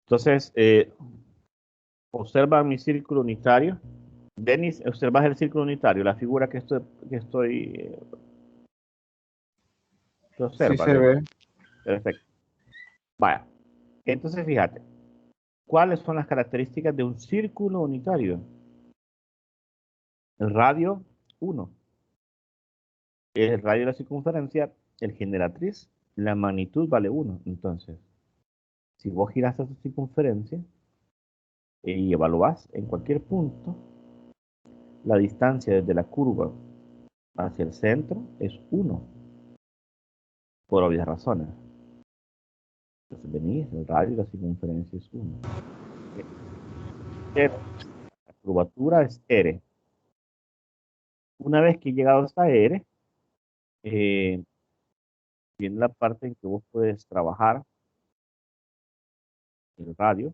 Entonces, observa mi círculo unitario. Denis, observas el círculo unitario, la figura que estoy que Sí observa, se Denis. ve. Perfecto. Vaya. Entonces, fíjate, ¿cuáles son las características de un círculo unitario? El radio, 1. El radio de la circunferencia, el generatriz, la magnitud vale 1. Entonces, si vos giras esa circunferencia y evaluás en cualquier punto, la distancia desde la curva hacia el centro es 1, por obvias razones. Entonces venís, el radio y la circunferencia es 1. La curvatura es R. Una vez que llegado hasta R, viene la parte en que vos puedes trabajar el radio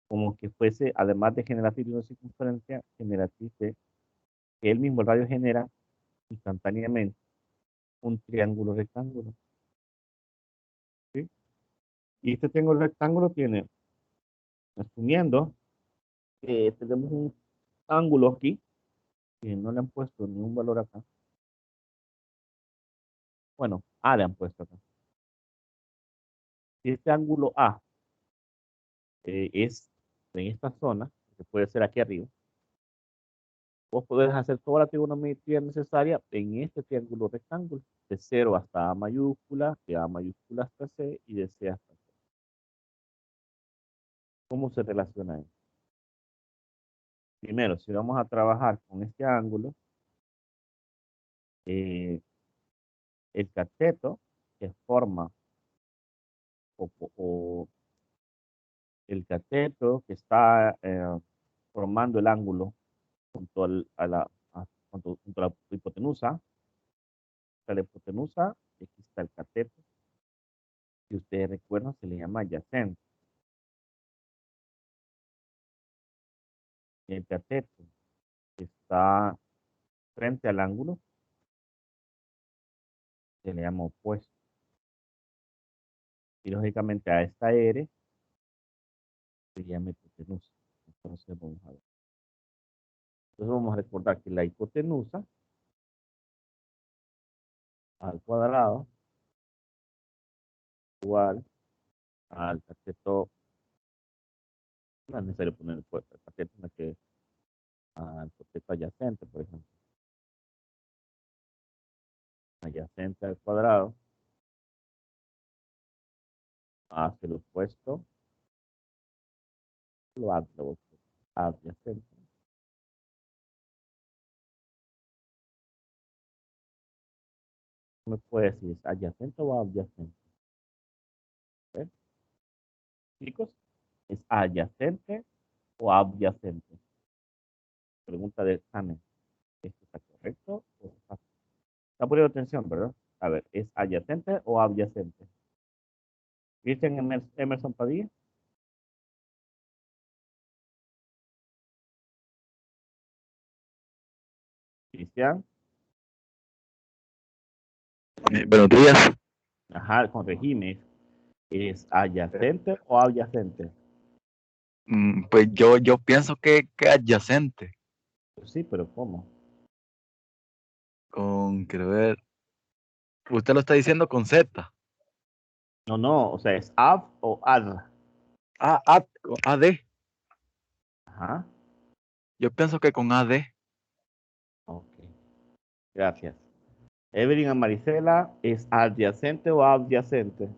como que fuese, además de generatriz de una circunferencia, generatriz de que él mismo el radio genera instantáneamente un triángulo rectángulo. ¿Sí? Y este triángulo rectángulo tiene, asumiendo que tenemos un ángulo aquí, que no le han puesto ningún valor acá. Bueno, A le han puesto acá. Si este ángulo A es en esta zona, que puede ser aquí arriba, vos podés hacer toda la trigonometría necesaria en este triángulo rectángulo, de 0 hasta A mayúscula, de A mayúscula hasta C y de C hasta C. ¿Cómo se relaciona esto? Primero, si vamos a trabajar con este ángulo, el cateto que forma o el cateto que está formando el ángulo junto junto a la hipotenusa, está la hipotenusa, aquí está el cateto, si ustedes recuerdan se le llama adyacente. El cateto que está frente al ángulo se le llama opuesto. Y lógicamente a esta R se llama hipotenusa. Entonces vamos a ver. Entonces vamos a recordar que la hipotenusa al cuadrado igual al cateto, no es necesario poner el cateto, sino que al cateto adyacente, por ejemplo. Adyacente al cuadrado hacia el opuesto, lo adyacente. ¿Me puede decir es adyacente o adyacente? ¿Ves? Chicos, ¿es adyacente o adyacente? Pregunta de examen. ¿Esto está correcto o está poniendo atención, verdad? A ver, ¿es adyacente o adyacente? Cristian Emerson Padilla. Cristian. Buenos días. Ajá, corregime. ¿Es adyacente o adyacente? Pues yo pienso que adyacente. Pues sí, pero ¿cómo? Quiero ver, usted lo está diciendo con Z. No, no, o sea, ¿es ab o ad? AD. Ajá, Yo pienso que con AD. ok, gracias. Evelyn Marisela, ¿es adyacente o adyacente?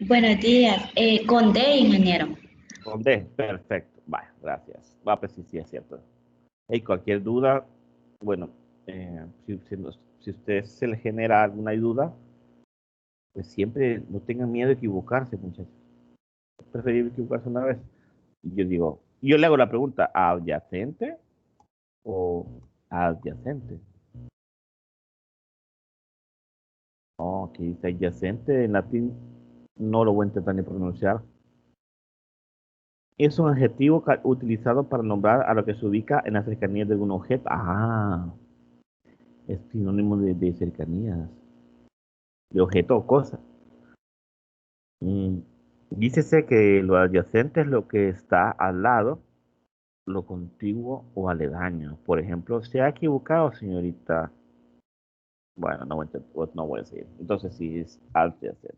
Buenos días. Con D, ingeniero. Con D, perfecto. Vaya, gracias. Va, pues sí, sí, es cierto. Hey, cualquier duda, bueno, si usted se le genera alguna duda, pues siempre no tengan miedo de equivocarse, muchachos. Es preferible equivocarse una vez. Y yo digo, yo le hago la pregunta, ¿adyacente o adyacente? Oh, que dice adyacente en latín, no lo voy a intentar ni pronunciar. Es un adjetivo utilizado para nombrar a lo que se ubica en la cercanía de un objeto. Ah, es sinónimo de cercanías. de objeto o cosa. Dícese que lo adyacente es lo que está al lado, lo contiguo o aledaño. Por ejemplo, se ha equivocado, señorita. Bueno, no voy a decir. Entonces sí es adyacente.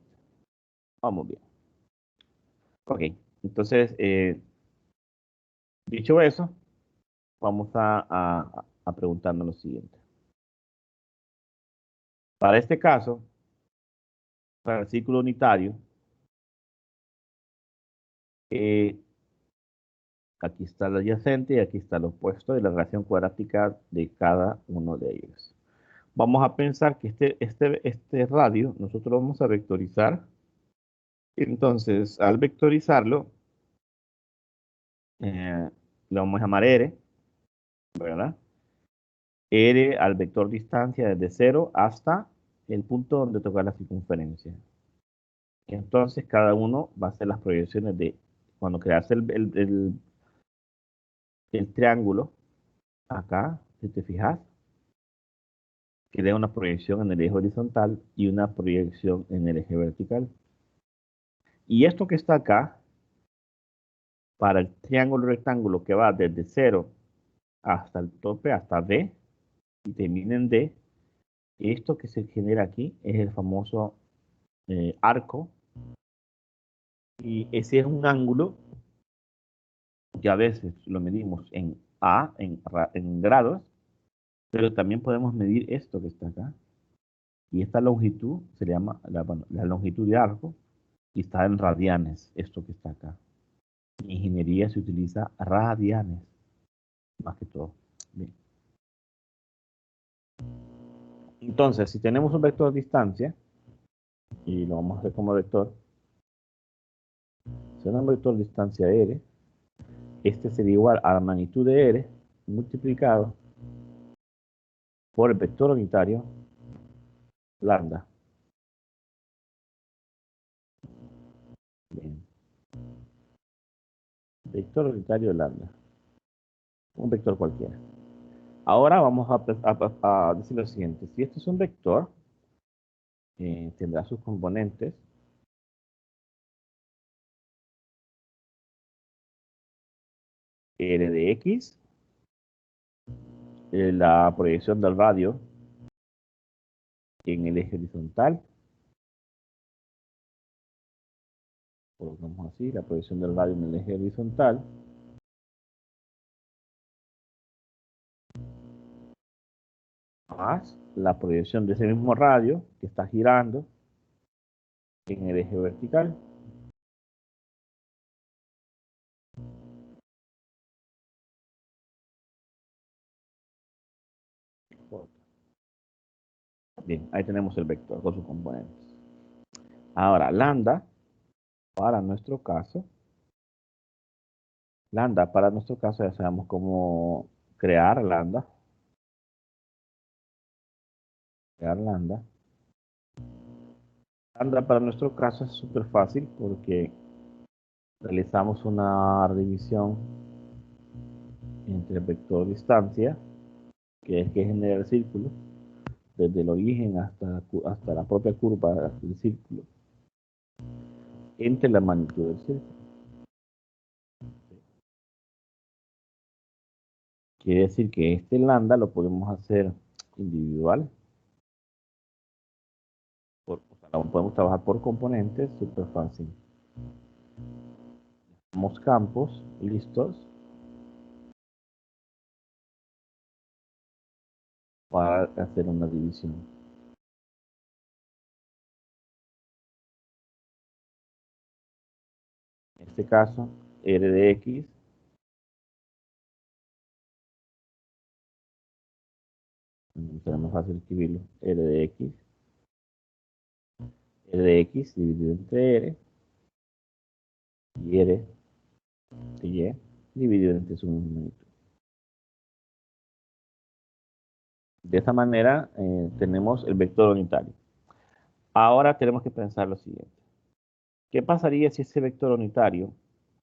Vamos bien. Ok, entonces, dicho eso, vamos a preguntarnos lo siguiente. Para este caso, para el círculo unitario, eh, aquí está el adyacente y aquí está el opuesto de la relación cuadrática de cada uno de ellos. Vamos a pensar que este radio nosotros lo vamos a vectorizar. Entonces, al vectorizarlo, le vamos a llamar R, ¿verdad? R al vector distancia desde 0 hasta el punto donde toca la circunferencia. Entonces, cada uno va a hacer las proyecciones de, cuando creas el triángulo, acá, si te fijas, crea una proyección en el eje horizontal y una proyección en el eje vertical. Y esto que está acá, para el triángulo rectángulo que va desde 0 hasta el tope, hasta D, y termina en D, esto que se genera aquí es el famoso arco, y ese es un ángulo que a veces lo medimos en A, en grados, pero también podemos medir esto que está acá. Y esta longitud se le llama la longitud de arco y está en radianes, esto que está acá. En ingeniería se utiliza radianes, más que todo. Bien. Entonces, si tenemos un vector de distancia, y lo vamos a hacer como vector, será un vector de distancia r, este sería igual a la magnitud de r multiplicado por el vector unitario lambda. Bien. Vector unitario lambda. Un vector cualquiera. Ahora vamos a decir lo siguiente. Si este es un vector, tendrá sus componentes. R de X, la proyección del radio en el eje horizontal. Colocamos así, la proyección del radio en el eje horizontal. Más la proyección de ese mismo radio que está girando en el eje vertical. Bien, ahí tenemos el vector con sus componentes. Ahora, lambda, para nuestro caso, ya sabemos cómo crear lambda. Crear lambda. Lambda para nuestro caso es súper fácil porque realizamos una división entre el vector distancia, que es que genera el círculo, desde el origen hasta la propia curva del círculo, entre la magnitud del círculo. Quiere decir que este lambda lo podemos hacer individual. Podemos trabajar por componentes, súper fácil. Tenemos campos listos para hacer una división. En este caso, R de X será más fácil escribirlo. R de X dividido entre R y R de Y dividido entre su magnitud. De esta manera tenemos el vector unitario. Ahora tenemos que pensar lo siguiente. ¿Qué pasaría si ese vector unitario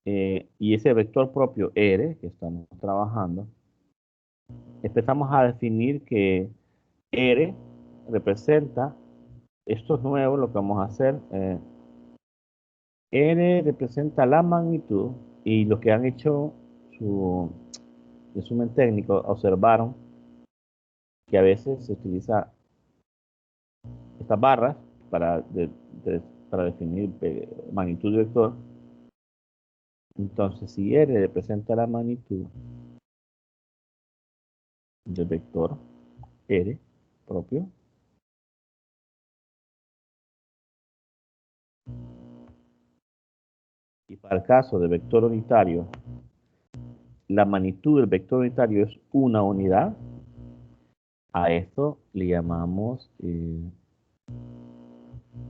y ese vector propio R que estamos trabajando, empezamos a definir que R representa esto es nuevo, lo que vamos a hacer. R representa la magnitud y lo que han hecho su resumen técnico, observaron que a veces se utiliza estas barras para, para definir magnitud de vector. Entonces, si R representa la magnitud del vector R propio, y para el caso de vector unitario, la magnitud del vector unitario es una unidad, a esto le llamamos,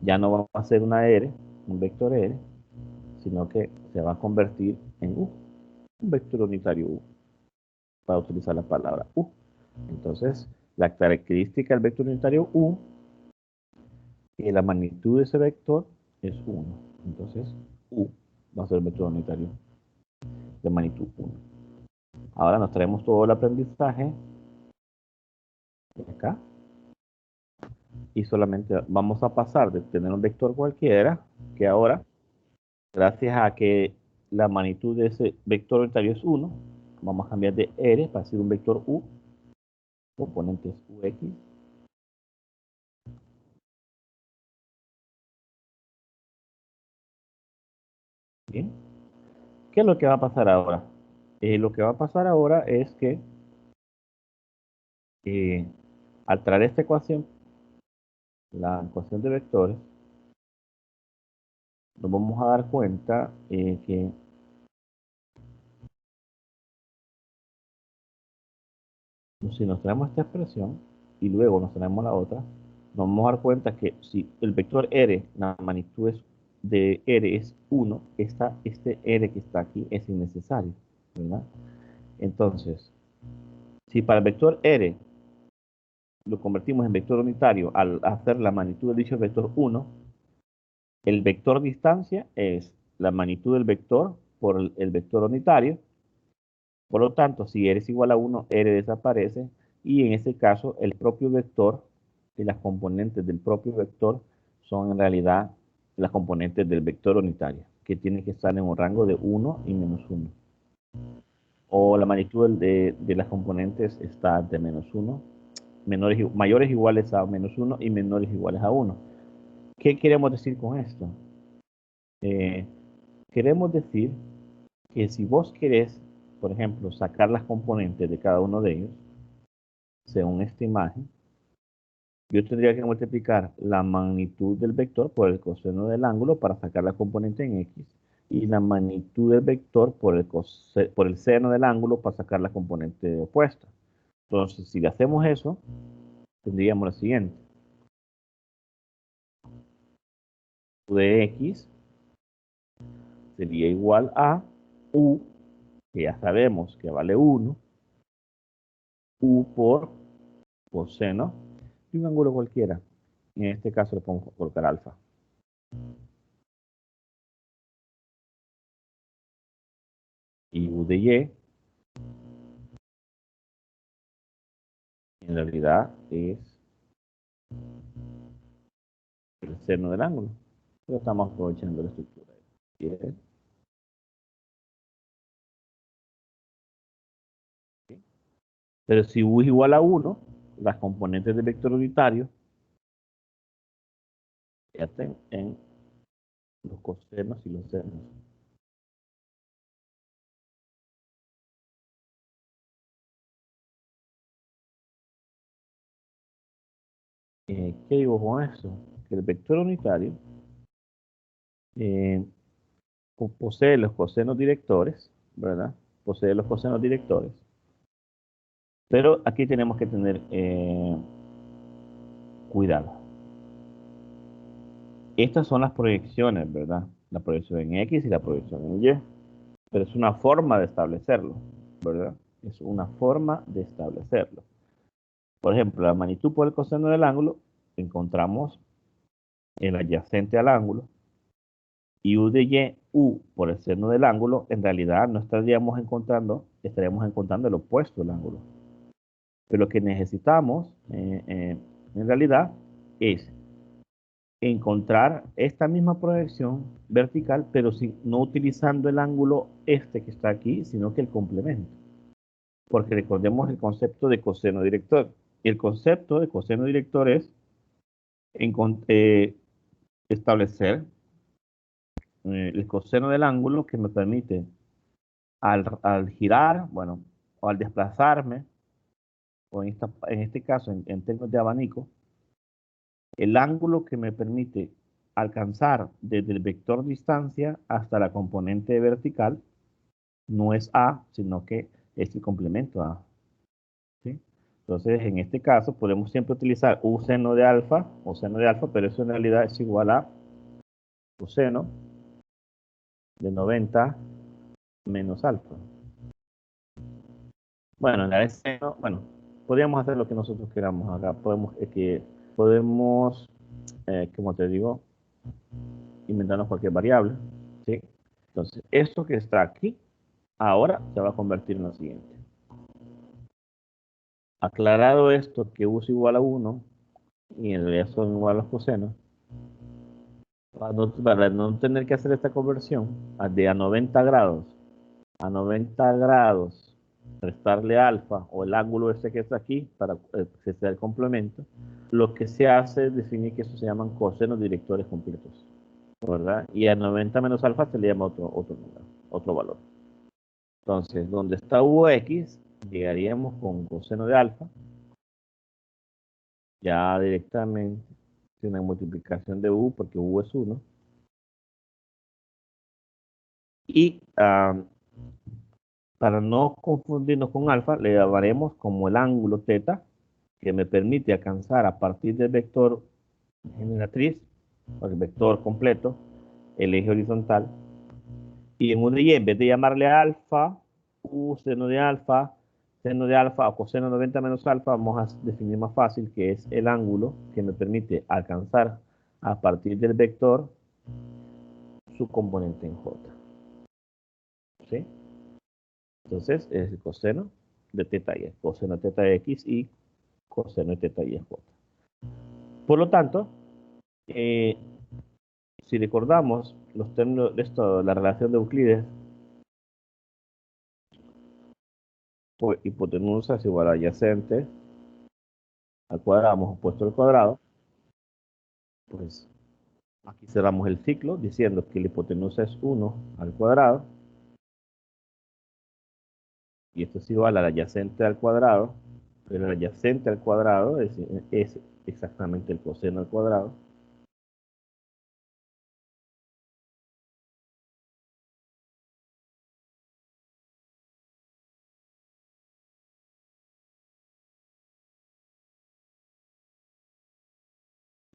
ya no va a ser una R, un vector R, sino que se va a convertir en U, un vector unitario U, para utilizar la palabra U. Entonces, la característica del vector unitario U, y la magnitud de ese vector es 1. Entonces, U va a ser el vector unitario de magnitud 1. Ahora nos traemos todo el aprendizaje de acá y solamente vamos a pasar de tener un vector cualquiera, que ahora, gracias a que la magnitud de ese vector unitario es 1, vamos a cambiar de R para ser un vector U, componentes UX. Bien. ¿Qué es lo que va a pasar ahora? Lo que va a pasar ahora es que al traer esta ecuación, la ecuación de vectores, nos vamos a dar cuenta que si nos traemos esta expresión y luego nos traemos la otra, nos vamos a dar cuenta que si el vector R, la magnitud de R es 1, este R que está aquí es innecesario, ¿verdad? Entonces, si para el vector R lo convertimos en vector unitario al hacer la magnitud de dicho vector 1, el vector distancia es la magnitud del vector por el vector unitario. Por lo tanto, si R es igual a 1, R desaparece y en ese caso el propio vector y las componentes del propio vector son en realidad las componentes del vector unitario, que tienen que estar en un rango de 1 y menos 1. O la magnitud de las componentes está de menos 1, mayores iguales a menos 1 y menores iguales a 1. ¿Qué queremos decir con esto? Queremos decir que si vos querés, por ejemplo, sacar las componentes de cada uno de ellos, según esta imagen, yo tendría que multiplicar la magnitud del vector por el coseno del ángulo para sacar la componente en X y la magnitud del vector por el seno del ángulo para sacar la componente opuesta. Entonces, si le hacemos eso, tendríamos lo siguiente. U de X sería igual a U, que ya sabemos que vale 1, U por coseno de un ángulo cualquiera. En este caso le podemos colocar alfa. Y U de Y en realidad es el seno del ángulo. Pero estamos aprovechando la estructura. Bien. Pero si U es igual a 1, las componentes del vector unitario ya estén en los cosenos y los senos. ¿Qué digo con esto? Que el vector unitario eh, posee los cosenos directores, ¿verdad? Posee los cosenos directores. Pero aquí tenemos que tener cuidado. Estas son las proyecciones, ¿verdad? La proyección en X y la proyección en Y. Pero es una forma de establecerlo, ¿verdad? Es una forma de establecerlo. Por ejemplo, la magnitud por el coseno del ángulo, encontramos el adyacente al ángulo, y U de Y, U por el seno del ángulo, en realidad no estaríamos encontrando, estaríamos encontrando el opuesto del ángulo. Pero lo que necesitamos, en realidad, es encontrar esta misma proyección vertical, pero no utilizando el ángulo este que está aquí, sino que el complemento. Porque recordemos el concepto de coseno director. Y el concepto de coseno director es establecer el coseno del ángulo que me permite al girar, bueno, o al desplazarme, o en este caso, en términos de abanico, el ángulo que me permite alcanzar desde el vector distancia hasta la componente vertical no es A, sino que es el complemento a A. ¿Sí? Entonces, en este caso, podemos siempre utilizar U seno de alfa o seno de alfa, pero eso en realidad es igual a coseno de 90 menos alfa. Bueno, en la seno, bueno, podríamos hacer lo que nosotros queramos acá. Podemos, como te digo, inventarnos cualquier variable. ¿Sí? Entonces, esto que está aquí, ahora se va a convertir en lo siguiente. Aclarado esto, que U es igual a 1, y en realidad son igual a los cosenos, para no tener que hacer esta conversión de a 90 grados, restarle alfa o el ángulo ese que está aquí para que sea el complemento, lo que se hace es definir que eso se llaman cosenos directores completos, ¿verdad? Y a 90 menos alfa se le llama otro número, otro valor. Entonces, donde está Ux, llegaríamos con coseno de alfa, ya directamente, sin una multiplicación de U, porque U es 1. Y para no confundirnos con alfa, le llamaremos como el ángulo θ, que me permite alcanzar a partir del vector generatriz, o el vector completo, el eje horizontal. Y en una y, en vez de llamarle alfa, U seno de alfa o coseno 90 menos alfa, vamos a definir más fácil, que es el ángulo que me permite alcanzar a partir del vector su componente en J. ¿Sí? Entonces, es el coseno de θ y, coseno de θ x y coseno de θ y es J. Por lo tanto, si recordamos los términos de esto, la relación de Euclides, pues hipotenusa es igual a adyacente al cuadrado, hemos opuesto al cuadrado, pues aquí cerramos el ciclo diciendo que la hipotenusa es 1 al cuadrado, y esto es igual al adyacente al cuadrado, pero el adyacente al cuadrado es exactamente el coseno al cuadrado.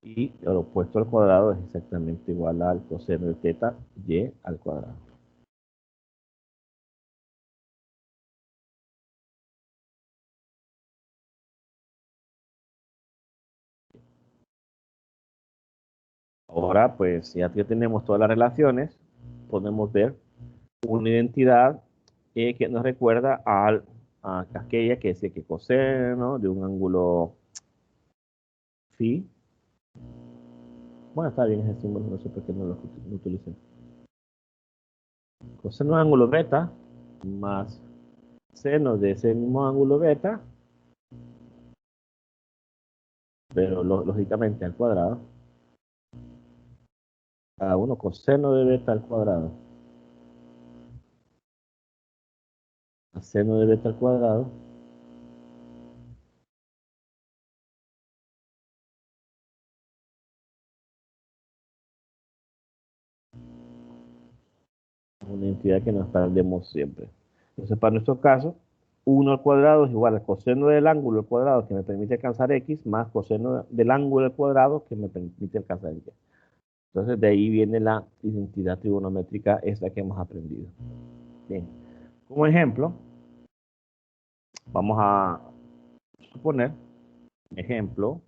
Y el opuesto al cuadrado es exactamente igual al coseno de θ y al cuadrado. Ahora, pues ya que tenemos todas las relaciones, podemos ver una identidad que nos recuerda a aquella que dice que coseno de un ángulo phi. Bueno, está bien ese símbolo, no sé por qué no lo utilicé. Coseno de un ángulo beta más seno de ese mismo ángulo beta, pero lógicamente al cuadrado. Cada uno coseno de beta al cuadrado. A seno de beta al cuadrado. Una entidad que nos tardemos siempre. Entonces, para nuestro caso, 1 al cuadrado es igual al coseno del ángulo al cuadrado que me permite alcanzar x, más coseno del ángulo al cuadrado que me permite alcanzar y. Entonces, de ahí viene la identidad trigonométrica esta que hemos aprendido. Bien. Como ejemplo, vamos a suponer, ejemplo,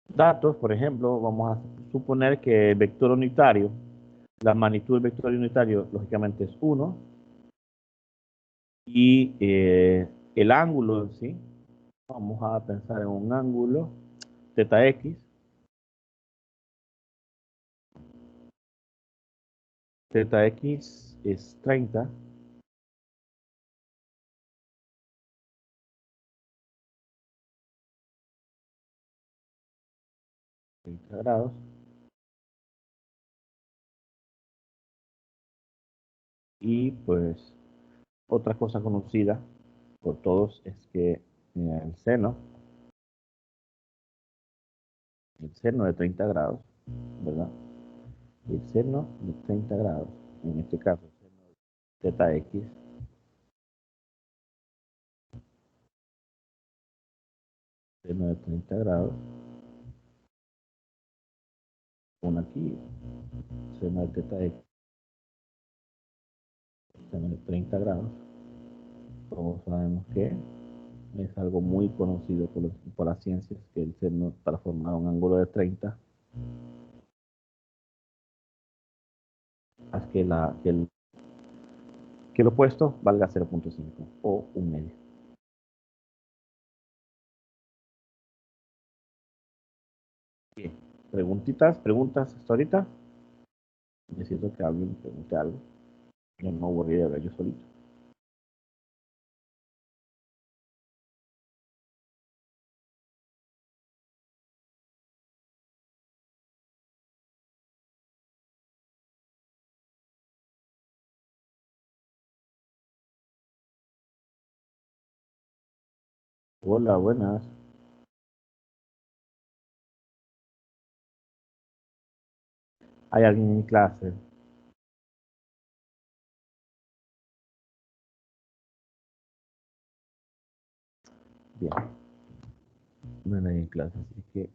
datos, por ejemplo, vamos a suponer que el vector unitario, la magnitud del vector unitario, lógicamente es 1, y el ángulo, ¿sí? Vamos a pensar en un ángulo, θx, Teta X es 30. Grados. Y pues otra cosa conocida por todos es que el seno de 30 grados, ¿verdad? El seno de 30 grados, en este caso, el seno de teta X, seno de 30 grados, pon aquí, seno de teta X, seno de 30 grados, todos sabemos que es algo muy conocido por las ciencias, que el seno para formar un ángulo de 30, haz que el opuesto valga 0.5 o un medio. Bien, preguntas hasta ahorita. Necesito que alguien pregunte algo. Yo no aburrí de hablar yo solito. Hola, buenas. ¿Hay alguien en mi clase? Bien, no hay nadie en clase, así que